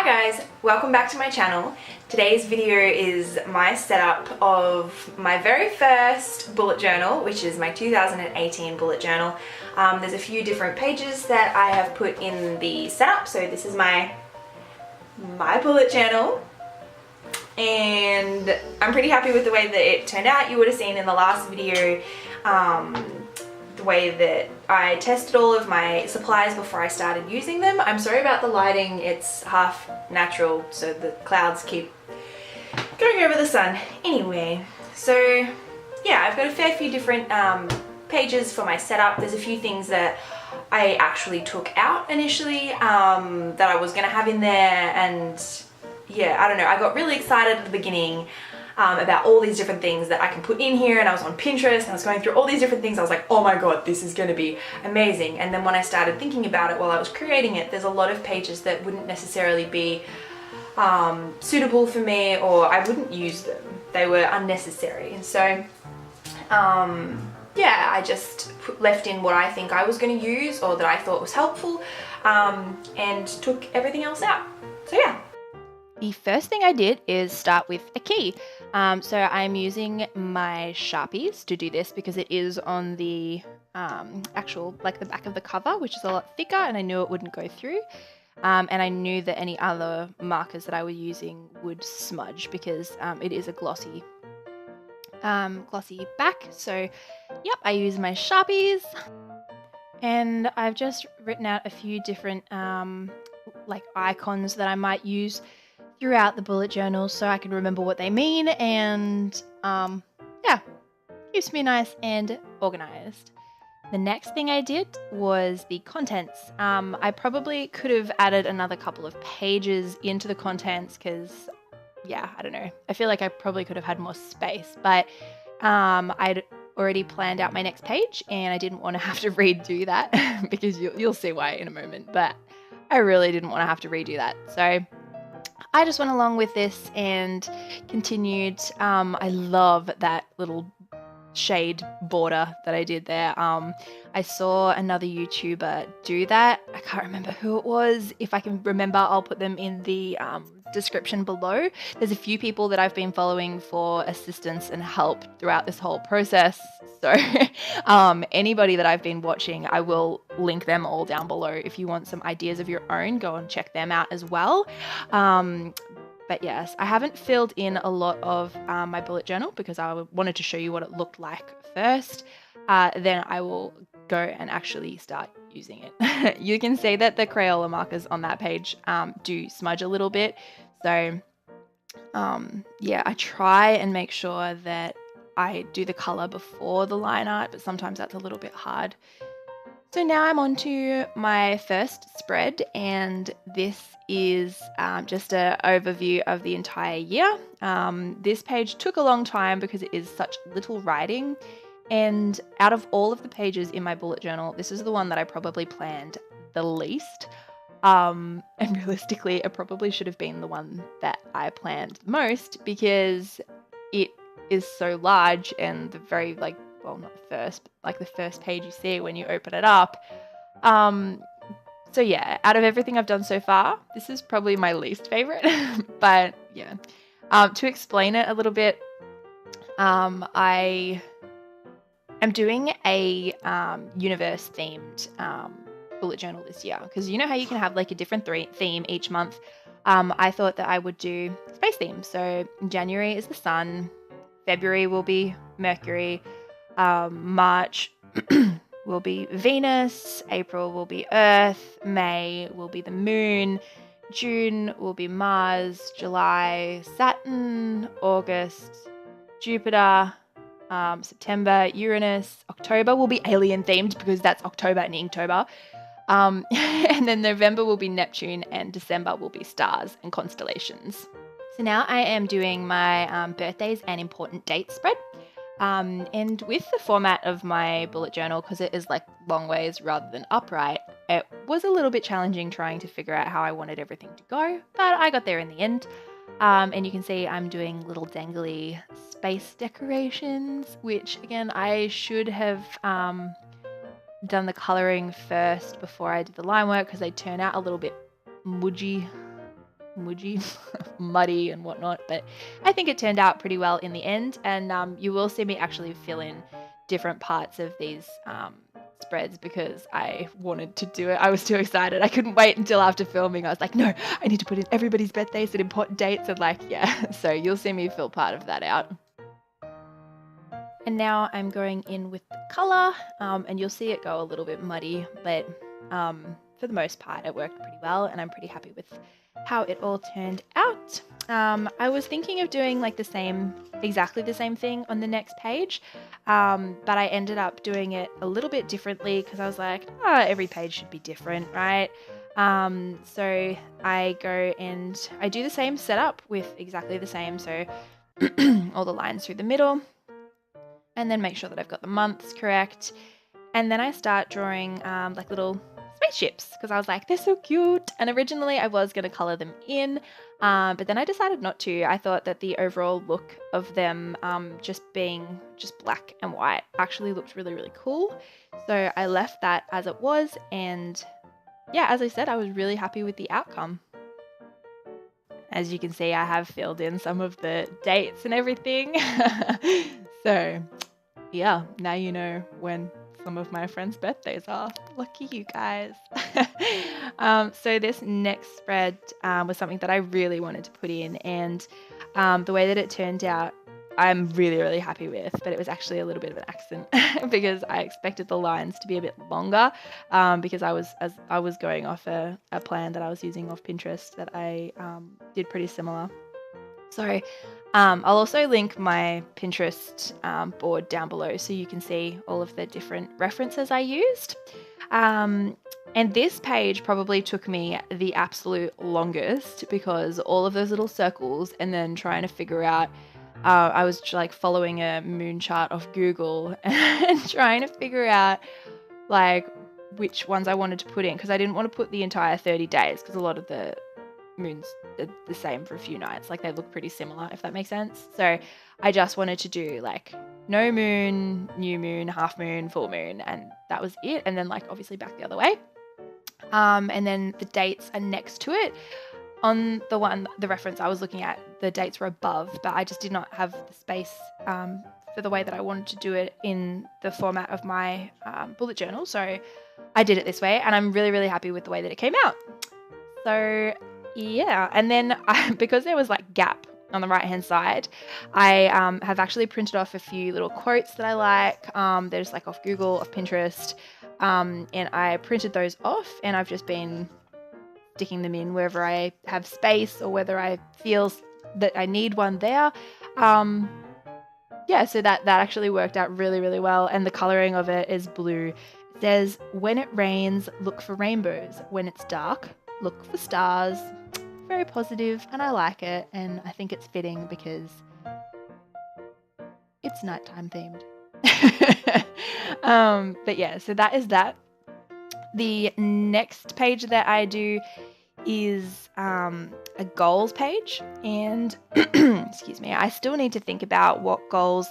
Hi guys, welcome back to my channel. Today's video is my setup of my very first bullet journal, which is my 2018 bullet journal. There's a few different pages that I have put in the setup. So this is my bullet journal, and I'm pretty happy with the way that it turned out. You would have seen in the last video the way that I tested all of my supplies before I started using them. I'm sorry about the lighting, it's half natural, so the clouds keep going over the sun. Anyway, so yeah, I've got a fair few different pages for my setup. There's a few things that I actually took out initially that I was gonna have in there, and yeah, I don't know, I got really excited at the beginning about all these different things that I can put in here, and I was on Pinterest and I was going through all these different things. I was like, oh my god, this is going to be amazing. And then when I started thinking about it while I was creating it, there's a lot of pages that wouldn't necessarily be suitable for me, or I wouldn't use them. They were unnecessary. And so yeah, I just left in what I think I was going to use or that I thought was helpful, and took everything else out. So yeah. The first thing I did is start with a key. So I'm using my Sharpies to do this because it is on the actual, like the back of the cover, which is a lot thicker, and I knew it wouldn't go through. And I knew that any other markers that I was using would smudge because it is a glossy back. So yep, I use my Sharpies, and I've just written out a few different like icons that I might use throughout the bullet journal so I can remember what they mean, and yeah, keeps me nice and organized. The next thing I did was the contents. I probably could have added another couple of pages into the contents because, yeah, I don't know, I feel like I probably could have had more space, but I'd already planned out my next page and I didn't want to have to redo that because you'll see why in a moment, but I really didn't want to have to redo that. So I just went along with this and continued. I love that little shade border that I did there. I saw another YouTuber do that. I can't remember who it was. If I can remember, I'll put them in the description below. There's a few people that I've been following for assistance and help throughout this whole process. So anybody that I've been watching, I will link them all down below. If you want some ideas of your own, go and check them out as well. But yes, I haven't filled in a lot of my bullet journal because I wanted to show you what it looked like first. Then I will go and actually start using it. You can see that the Crayola markers on that page do smudge a little bit. So yeah, I try and make sure that I do the color before the line art, but sometimes that's a little bit hard. So now I'm on to my first spread, and this is just an overview of the entire year. This page took a long time because it is such little writing, and out of all of the pages in my bullet journal, this is the one that I probably planned the least. And realistically, it probably should have been the one that I planned most because it is so large, and the very, like, well, not the first, but like the first page you see when you open it up. So yeah, out of everything I've done so far, this is probably my least favorite. But yeah, to explain it a little bit, I am doing a universe themed bullet journal this year, because you know how you can have like a different theme each month. I thought that I would do space themes. So January is the sun, February will be Mercury, March will be Venus, April will be Earth, May will be the moon, June will be Mars, July Saturn, August Jupiter, September Uranus, October will be alien themed because that's October and Inktober, and then November will be Neptune, and December will be stars and constellations. So now I am doing my birthdays and important dates spread. And with the format of my bullet journal, because it is like long ways rather than upright, it was a little bit challenging trying to figure out how I wanted everything to go, but I got there in the end. And you can see I'm doing little dangly space decorations, which again, I should have done the colouring first before I did the line work because they turn out a little bit mudgy. mudgy, muddy and whatnot, but I think it turned out pretty well in the end. And you will see me actually fill in different parts of these spreads because I wanted to do it. I was too excited. I couldn't wait until after filming. I was like, no, I need to put in everybody's birthdays and important dates and like, yeah. So you'll see me fill part of that out. And now I'm going in with the color, and you'll see it go a little bit muddy, but for the most part it worked pretty well, and I'm pretty happy with how it all turned out. I was thinking of doing like exactly the same thing on the next page, but I ended up doing it a little bit differently because I was like, every page should be different, right? So I go and I do the same setup with exactly the same, so all the lines through the middle, and then make sure that I've got the months correct. And then I start drawing like little spaceships because I was like, they're so cute. And originally I was going to color them in, but then I decided not to. I thought that the overall look of them just being just black and white actually looked really, really cool. So I left that as it was. And yeah, as I said, I was really happy with the outcome. As you can see, I have filled in some of the dates and everything. So yeah, now you know when some of my friends' birthdays are. Lucky you guys. So this next spread was something that I really wanted to put in, and the way that it turned out, I'm really, really happy with, but it was actually a little bit of an accident because I expected the lines to be a bit longer because I was going off a plan that I was using off Pinterest that I did pretty similar. So I'll also link my Pinterest board down below so you can see all of the different references I used. And this page probably took me the absolute longest because all of those little circles and then trying to figure out, I was like following a moon chart off Google and trying to figure out like which ones I wanted to put in because I didn't want to put the entire 30 days because a lot of the moons are the same for a few nights. Like they look pretty similar, if that makes sense. So I just wanted to do like no moon, new moon, half moon, full moon, and that was it. And then like obviously back the other way. And then the dates are next to it. On the reference I was looking at, the dates were above, but I just did not have the space for the way that I wanted to do it in the format of my bullet journal. So I did it this way, and I'm really, really happy with the way that it came out. So yeah, and then because there was like gap on the right hand side, I have actually printed off a few little quotes that I like. There's like off Google, off Pinterest, and I printed those off, and I've just been sticking them in wherever I have space or whether I feel that I need one there. Yeah, so that actually worked out really, really well, and the coloring of it is blue. It says, when it rains, look for rainbows. When it's dark, look for stars. Very positive, and I like it, and I think it's fitting because it's nighttime themed. But yeah, so that is that. The next page that I do is a goals page, and excuse me, I still need to think about what goals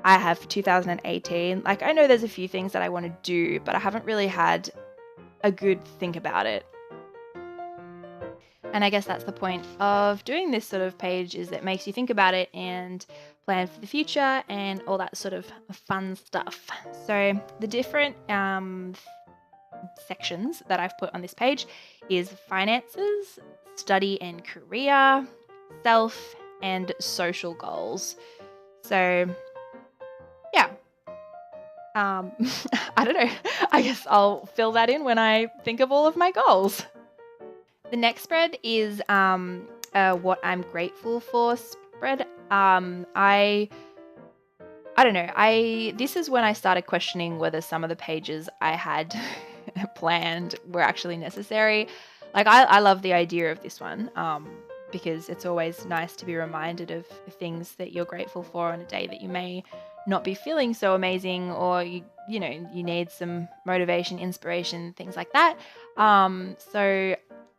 I have for 2018. Like I know there's a few things that I want to do, but I haven't really had a good think about it. And I guess that's the point of doing this sort of page, is it makes you think about it and plan for the future and all that sort of fun stuff. So the different sections that I've put on this page is finances, study and career, self, and social goals. So yeah, I don't know. I guess I'll fill that in when I think of all of my goals. The next spread is what I'm grateful for spread. I don't know. This is when I started questioning whether some of the pages I had planned were actually necessary. Like I love the idea of this one because it's always nice to be reminded of things that you're grateful for on a day that you may not be feeling so amazing, or you need some motivation, inspiration, things like that. So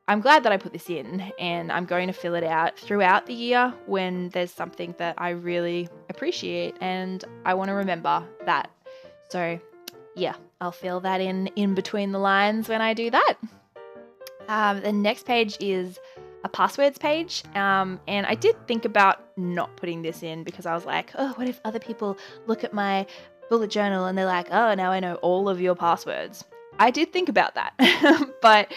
I'm glad that I put this in, and I'm going to fill it out throughout the year when there's something that I really appreciate and I want to remember that. So yeah, I'll fill that in between the lines when I do that. The next page is a passwords page. And I did think about not putting this in because I was like, oh, what if other people look at my bullet journal and they're like, oh, now I know all of your passwords. I did think about that, but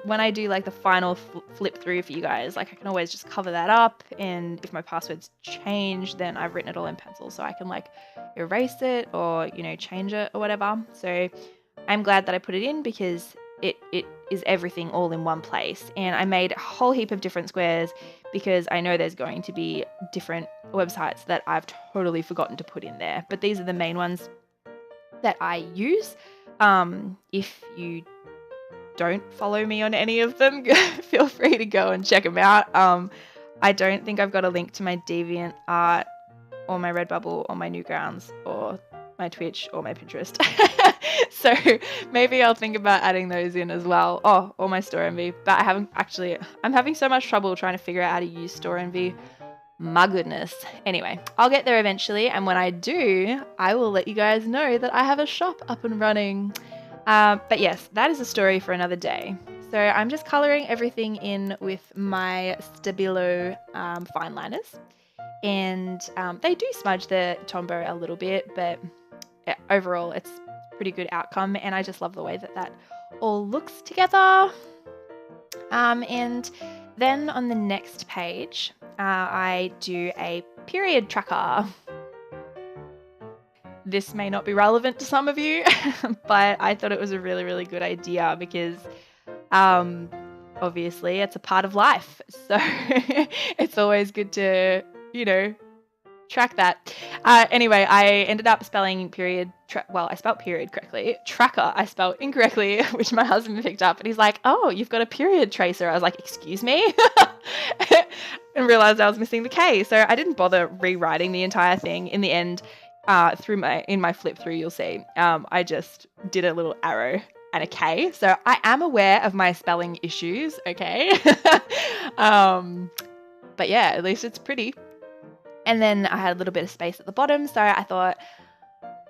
when I do like the final flip through for you guys, like I can always just cover that up, and if my passwords change, then I've written it all in pencil, so I can like erase it or, you know, change it or whatever. So I'm glad that I put it in because it is everything all in one place. And I made a whole heap of different squares because I know there's going to be different websites that I've totally forgotten to put in there, but these are the main ones that I use. If you don't follow me on any of them, feel free to go and check them out. I don't think I've got a link to my DeviantArt or my Redbubble or my Newgrounds or my Twitch or my Pinterest. So maybe I'll think about adding those in as well. Oh, or my Store Envy. But I'm having so much trouble trying to figure out how to use Store Envy. My goodness. Anyway, I'll get there eventually, and when I do, I will let you guys know that I have a shop up and running. But yes, that is a story for another day. So I'm just colouring everything in with my Stabilo fine liners, and they do smudge the Tombow a little bit, but yeah, overall it's a pretty good outcome, and I just love the way that that all looks together. And then on the next page, I do a period tracker. This may not be relevant to some of you, but I thought it was a really, really good idea because obviously it's a part of life. So it's always good to, you know, track that. Anyway, I ended up spelling period, I spelled period correctly. Tracker, I spelled incorrectly, which my husband picked up, and he's like, oh, you've got a period tracer. I was like, excuse me? And realized I was missing the K. So I didn't bother rewriting the entire thing. In the end, in my flip through, you'll see, I just did a little arrow and a K. So I am aware of my spelling issues, okay? But yeah, at least it's pretty. And then I had a little bit of space at the bottom, so I thought,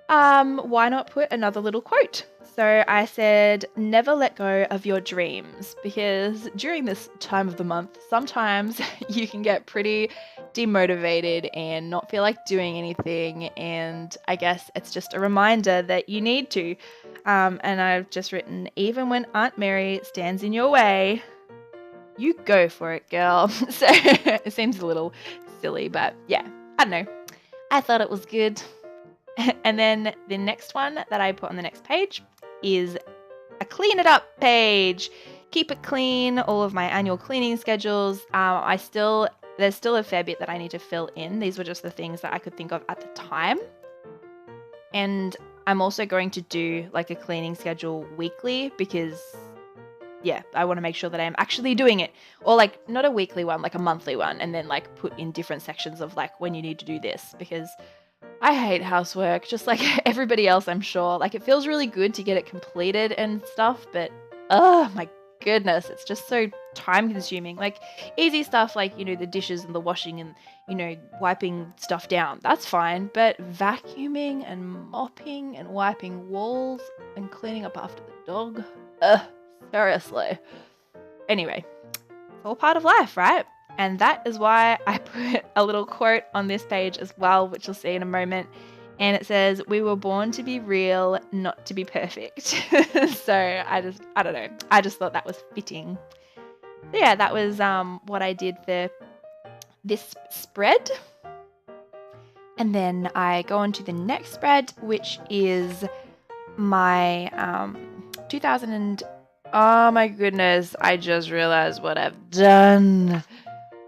why not put another little quote? So I said, never let go of your dreams, because during this time of the month, sometimes you can get pretty demotivated and not feel like doing anything. And I guess it's just a reminder that you need to. And I've just written, even when Aunt Mary stands in your way, you go for it, girl. So it seems a little silly, but yeah, I don't know. I thought it was good. And then the next one that I put on the next page is a clean it up page. Keep it clean, all of my annual cleaning schedules. There's still a fair bit that I need to fill in. These were just the things that I could think of at the time. And I'm also going to do like a cleaning schedule weekly because yeah, I want to make sure that I am actually doing it. Or like not a weekly one, like a monthly one, and then like put in different sections of like when you need to do this, because I hate housework, just like everybody else, I'm sure. Like it feels really good to get it completed and stuff, but oh my goodness, it's just so time consuming. Like easy stuff like, you know, the dishes and the washing and, you know, wiping stuff down, that's fine. But vacuuming and mopping and wiping walls and cleaning up after the dog, seriously. Anyway, it's all part of life, right? And that is why I put a little quote on this page as well, which you'll see in a moment. And it says, we were born to be real, not to be perfect. So I don't know. I just thought that was fitting. So yeah, that was what I did for this spread. And then I go on to the next spread, which is my 2000 oh my goodness, I just realized what I've done.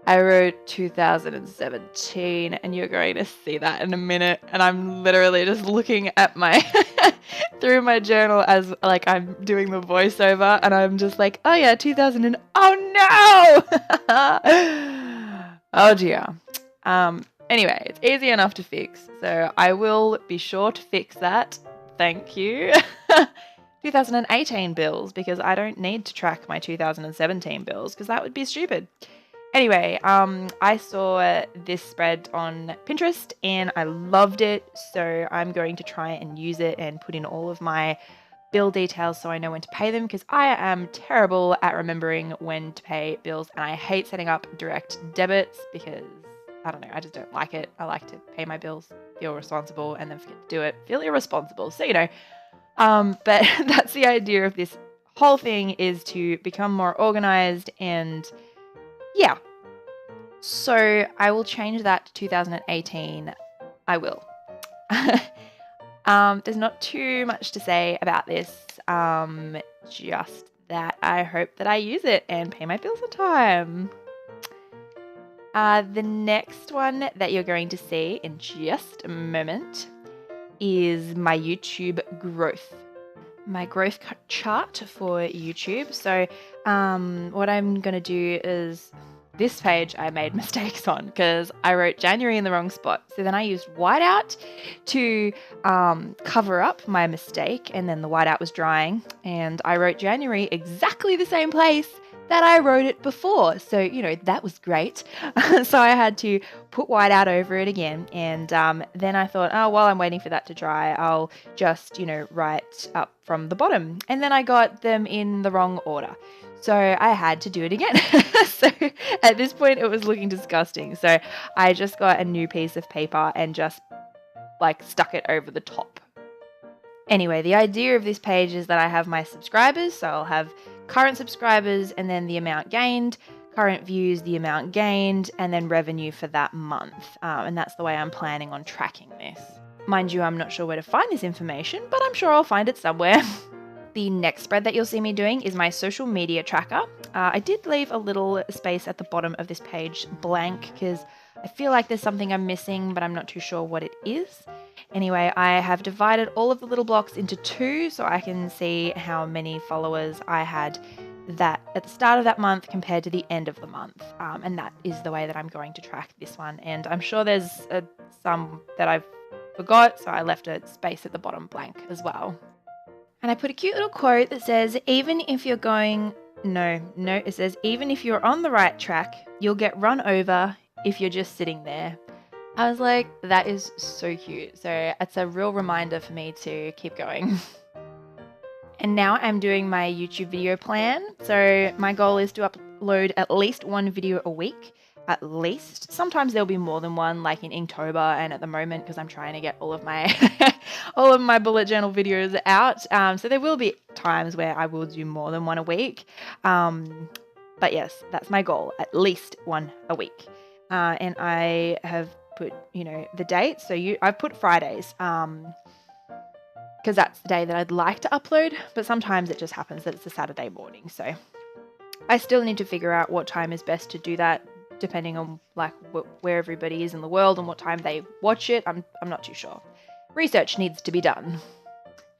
I wrote 2017, and you're going to see that in a minute. And I'm literally just looking at my through my journal as like I'm doing the voiceover, and I'm just like, oh yeah, 2000 and oh no, oh dear. Anyway, it's easy enough to fix, so I will be sure to fix that. Thank you. 2018 bills, because I don't need to track my 2017 bills because that would be stupid. Anyway, I saw this spread on Pinterest and I loved it, so I'm going to try and use it and put in all of my bill details so I know when to pay them, because I am terrible at remembering when to pay bills, and I hate setting up direct debits because I don't know, I just don't like it. I like to pay my bills, feel responsible, and then forget to do it, feel irresponsible. So, but that's the idea of this whole thing, is to become more organized, and yeah. So I will change that to 2018. I will. There's not too much to say about this. Just that I hope that I use it and pay my bills on time. The next one that you're going to see in just a moment is my YouTube growth. My growth chart for YouTube. So what I'm going to do is, this page I made mistakes on because I wrote January in the wrong spot. So then I used whiteout to cover up my mistake, and then the whiteout was drying, and I wrote January exactly the same place that I wrote it before. So, that was great. So I had to put whiteout over it again. And then I thought, while I'm waiting for that to dry, I'll just, write up from the bottom. And then I got them in the wrong order. So I had to do it again. So at this point, it was looking disgusting. So I just got a new piece of paper and just stuck it over the top. Anyway, the idea of this page is that I have my subscribers. So I'll have current subscribers and then the amount gained, current views, the amount gained, and then revenue for that month. And that's the way I'm planning on tracking this. Mind you, I'm not sure where to find this information, but I'm sure I'll find it somewhere. The next spread that you'll see me doing is my social media tracker. I did leave a little space at the bottom of this page blank because I feel like there's something I'm missing, but I'm not too sure what it is. Anyway, I have divided all of the little blocks into 2 so I can see how many followers I had that at the start of that month compared to the end of the month. And that is the way that I'm going to track this one. And I'm sure there's some that I've forgot, so I left a space at the bottom blank as well. And I put a cute little quote that says, even if you're it says, even if you're on the right track, you'll get run over if you're just sitting there. I was like, that is so cute. So it's a real reminder for me to keep going. And now I'm doing my YouTube video plan. So my goal is to upload at least 1 video a week. At least. Sometimes there'll be more than one, like in Inktober, and at the moment, because I'm trying to get all of my all of my bullet journal videos out. So there will be times where I will do more than 1 a week. But yes, that's my goal, at least 1 a week. And I have put, the date. So I've put Fridays, because that's the day that I'd like to upload, but sometimes it just happens that it's a Saturday morning. So I still need to figure out what time is best to do that, depending on where everybody is in the world and what time they watch it. I'm not too sure. Research needs to be done.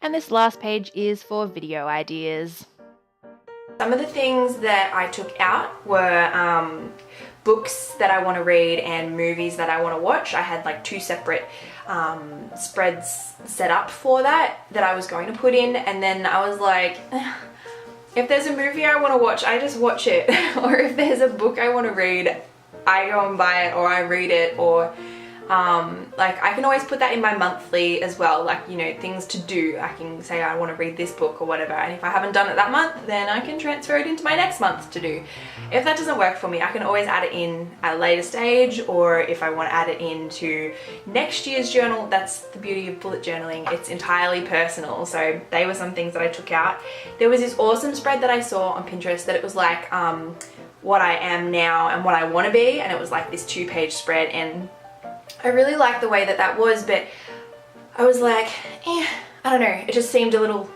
And this last page is for video ideas. Some of the things that I took out were books that I want to read and movies that I want to watch. I had 2 separate spreads set up for that I was going to put in, and then I was like, if there's a movie I want to watch, I just watch it. Or if there's a book I want to read, I go and buy it, or I read it, or I can always put that in my monthly as well, things to do. I can say I want to read this book or whatever, and if I haven't done it that month, then I can transfer it into my next month to do. If that doesn't work for me, I can always add it in at a later stage, or if I want to add it into next year's journal. That's the beauty of bullet journaling. It's entirely personal. So they were some things that I took out. There was this awesome spread that I saw on Pinterest that it was what I am now and what I want to be, and it was this 2-page spread, and I really liked the way that was, but I was like, I don't know, it just seemed a little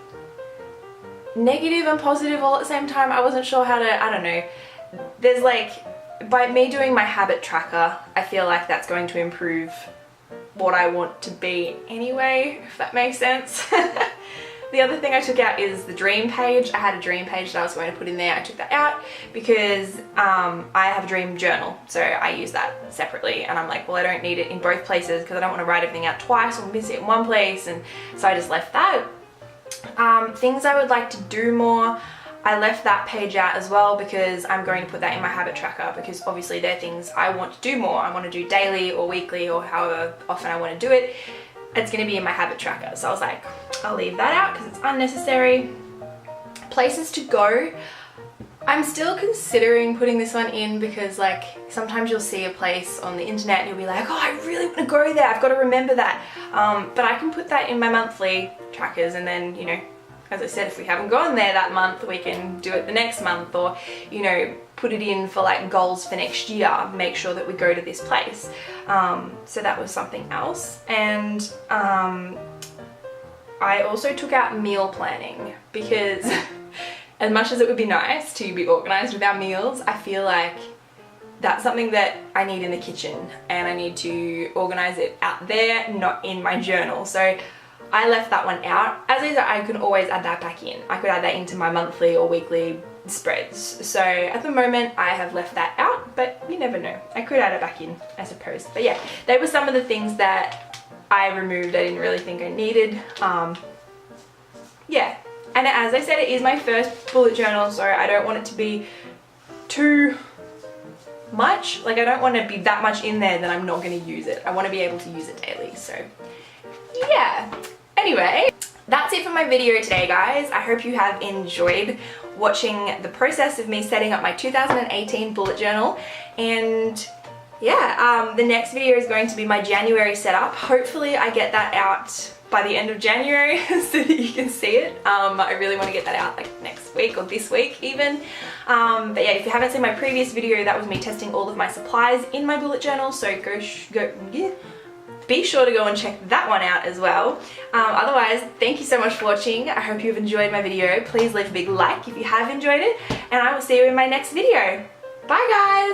negative and positive all at the same time. I wasn't sure how to, I don't know. There's by me doing my habit tracker, I feel like that's going to improve what I want to be anyway, if that makes sense. The other thing I took out is the dream page. I had a dream page that I was going to put in there. I took that out because I have a dream journal, so I use that separately, and I'm like, well, I don't need it in both places because I don't want to write everything out twice or miss it in one place, and so I just left that. Things I would like to do more, I left that page out as well because I'm going to put that in my habit tracker, because obviously they're things I want to do more. I want to do daily or weekly or however often I want to do it. it's going to be in my habit tracker. So I was like, I'll leave that out because it's unnecessary. Places to go. I'm still considering putting this one in because like sometimes you'll see a place on the internet and you'll be like, oh, I really want to go there. I've got to remember that. But I can put that in my monthly trackers, and then, you know, as I said, if we haven't gone there that month, we can do it the next month, or, you know, put it in for like goals for next year, make sure that we go to this place. So that was something else. And I also took out meal planning because as much as it would be nice to be organized with our meals, I feel like that's something that I need in the kitchen, and I need to organize it out there, not in my journal. So I left that one out. As is, I can always add that back in. I could add that into my monthly or weekly spreads. So at the moment I have left that out, but you never know. I could add it back in, I suppose. But yeah, they were some of the things that I removed I didn't really think I needed. Yeah, and as I said, it is my first bullet journal, so I don't want it to be too much. Like, I don't want to be that much in there that I'm not going to use it. I want to be able to use it daily. So yeah, anyway, that's it for my video today, guys. I hope you have enjoyed watching the process of me setting up my 2018 bullet journal. And yeah, the next video is going to be my January setup. Hopefully I get that out by the end of January so that you can see it. I really want to get that out like next week or this week even. But yeah, if you haven't seen my previous video, that was me testing all of my supplies in my bullet journal, so be sure to go and check that one out as well. Otherwise, thank you so much for watching. I hope you've enjoyed my video. Please leave a big like if you have enjoyed it, and I will see you in my next video. Bye guys!